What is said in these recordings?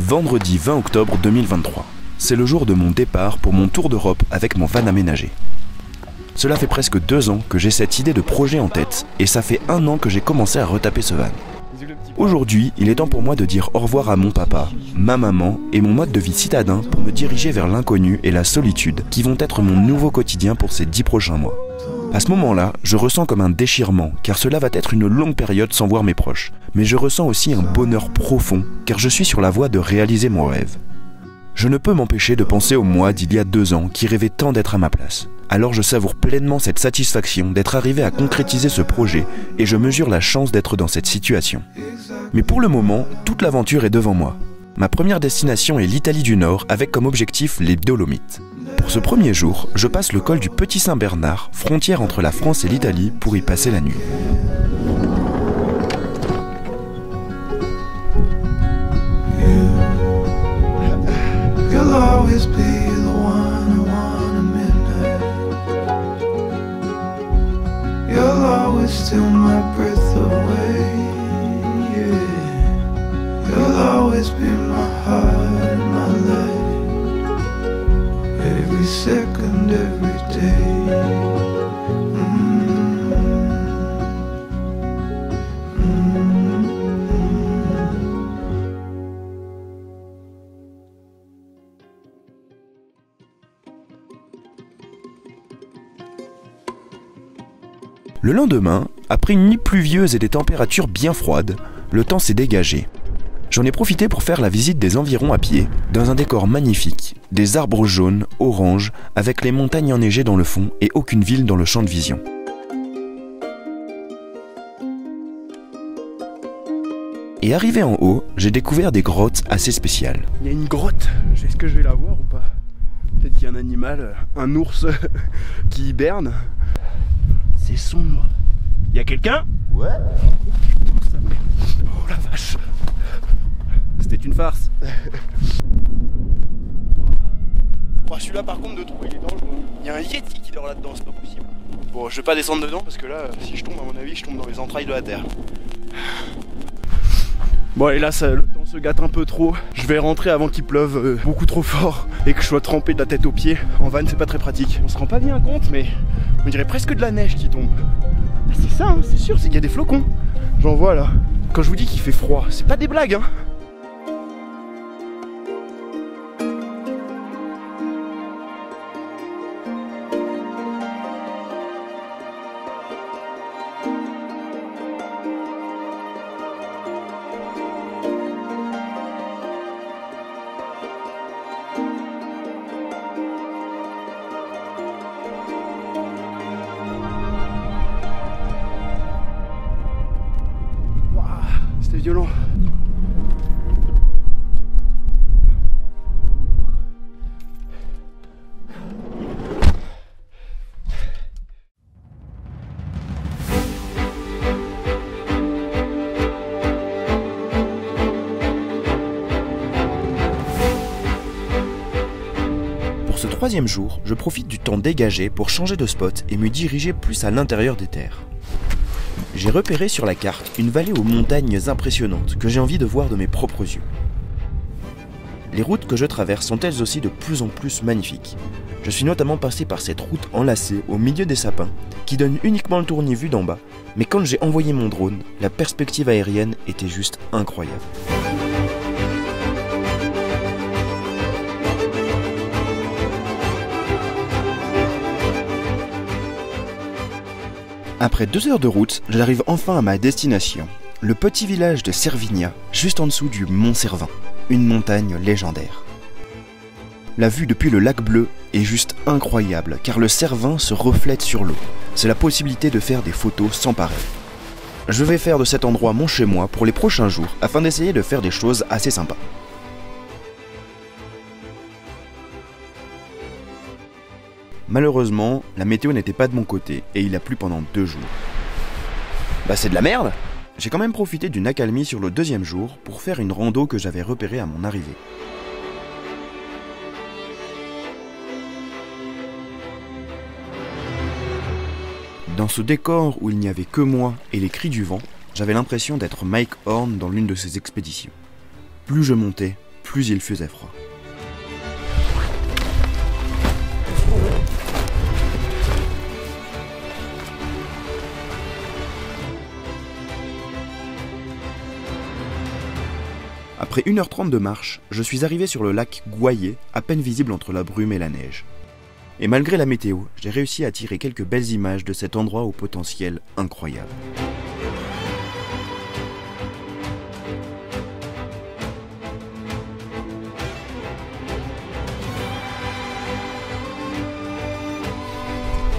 Vendredi 20 octobre 2023. C'est le jour de mon départ pour mon tour d'Europe avec mon van aménagé. Cela fait presque 2 ans que j'ai cette idée de projet en tête et ça fait 1 an que j'ai commencé à retaper ce van. Aujourd'hui, il est temps pour moi de dire au revoir à mon papa, ma maman et mon mode de vie citadin pour me diriger vers l'inconnu et la solitude qui vont être mon nouveau quotidien pour ces 10 prochains mois. À ce moment-là, je ressens comme un déchirement car cela va être une longue période sans voir mes proches. Mais je ressens aussi un bonheur profond car je suis sur la voie de réaliser mon rêve. Je ne peux m'empêcher de penser au moi d'il y a 2 ans qui rêvait tant d'être à ma place. Alors je savoure pleinement cette satisfaction d'être arrivé à concrétiser ce projet et je mesure la chance d'être dans cette situation. Mais pour le moment, toute l'aventure est devant moi. Ma première destination est l'Italie du Nord avec comme objectif les Dolomites. Pour ce premier jour, je passe le col du Petit Saint-Bernard, frontière entre la France et l'Italie, pour y passer la nuit. Second, every day. Le lendemain, après une nuit pluvieuse et des températures bien froides, le temps s'est dégagé. J'en ai profité pour faire la visite des environs à pied, dans un décor magnifique, des arbres jaunes, oranges, avec les montagnes enneigées dans le fond et aucune ville dans le champ de vision. Et arrivé en haut, j'ai découvert des grottes assez spéciales. Il y a une grotte, est-ce que je vais la voir ou pas? Peut-être qu'il y a un animal, un ours qui hiberne. C'est sombre. Il y a quelqu'un? Ouais. Oh la vache. C'était une farce. Oh, celui-là par contre de trop, il est dangereux. Il y a un yeti qui dort là-dedans, c'est pas possible. Bon, je vais pas descendre dedans parce que là, si je tombe, à mon avis, je tombe dans les entrailles de la terre. Bon, et là, le temps se gâte un peu trop. Je vais rentrer avant qu'il pleuve beaucoup trop fort et que je sois trempé de la tête aux pieds. En van, c'est pas très pratique. On se rend pas bien compte, mais on dirait presque de la neige qui tombe. C'est ça, hein, c'est sûr, c'est qu'il y a des flocons. J'en vois là. Quand je vous dis qu'il fait froid, c'est pas des blagues, hein. C'était violent. Pour ce 3e jour, je profite du temps dégagé pour changer de spot et me diriger plus à l'intérieur des terres. J'ai repéré sur la carte une vallée aux montagnes impressionnantes que j'ai envie de voir de mes propres yeux. Les routes que je traverse sont elles aussi de plus en plus magnifiques. Je suis notamment passé par cette route enlacée au milieu des sapins qui donne uniquement le tournis vu d'en bas, mais quand j'ai envoyé mon drone, la perspective aérienne était juste incroyable. Après 2 heures de route, j'arrive enfin à ma destination, le petit village de Cervinia, juste en dessous du Mont Cervin, une montagne légendaire. La vue depuis le lac Bleu est juste incroyable car le Cervin se reflète sur l'eau. C'est la possibilité de faire des photos sans pareil. Je vais faire de cet endroit mon chez-moi pour les prochains jours afin d'essayer de faire des choses assez sympas. Malheureusement, la météo n'était pas de mon côté et il a plu pendant 2 jours. Bah c'est de la merde! J'ai quand même profité d'une accalmie sur le 2e jour pour faire une rando que j'avais repérée à mon arrivée. Dans ce décor où il n'y avait que moi et les cris du vent, j'avais l'impression d'être Mike Horn dans l'une de ses expéditions. Plus je montais, plus il faisait froid. Après 1h30 de marche, je suis arrivé sur le lac Goyer, à peine visible entre la brume et la neige. Et malgré la météo, j'ai réussi à tirer quelques belles images de cet endroit au potentiel incroyable.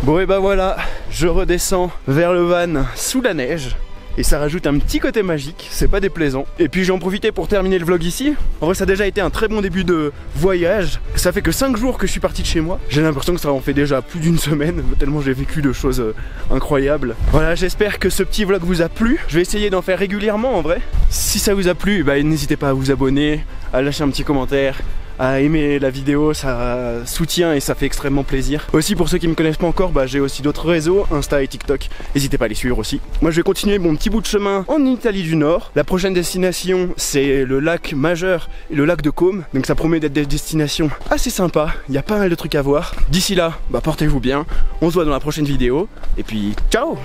Bon et bah voilà, je redescends vers le van sous la neige. Et ça rajoute un petit côté magique, c'est pas déplaisant. Et puis j'en profité pour terminer le vlog ici. En vrai ça a déjà été un très bon début de voyage. Ça fait que 5 jours que je suis parti de chez moi. J'ai l'impression que ça en fait déjà plus d'une semaine, tellement j'ai vécu de choses incroyables. Voilà, j'espère que ce petit vlog vous a plu. Je vais essayer d'en faire régulièrement en vrai. Si ça vous a plu, bah, n'hésitez pas à vous abonner, à lâcher un petit commentaire, à aimer la vidéo, ça soutient et ça fait extrêmement plaisir. Aussi pour ceux qui me connaissent pas encore, bah, j'ai aussi d'autres réseaux, Insta et TikTok, n'hésitez pas à les suivre aussi. Moi je vais continuer mon petit bout de chemin en Italie du Nord. La prochaine destination c'est le lac Majeur et le lac de Côme, donc ça promet d'être des destinations assez sympas, il y a pas mal de trucs à voir. D'ici là, bah, portez-vous bien, on se voit dans la prochaine vidéo, et puis ciao!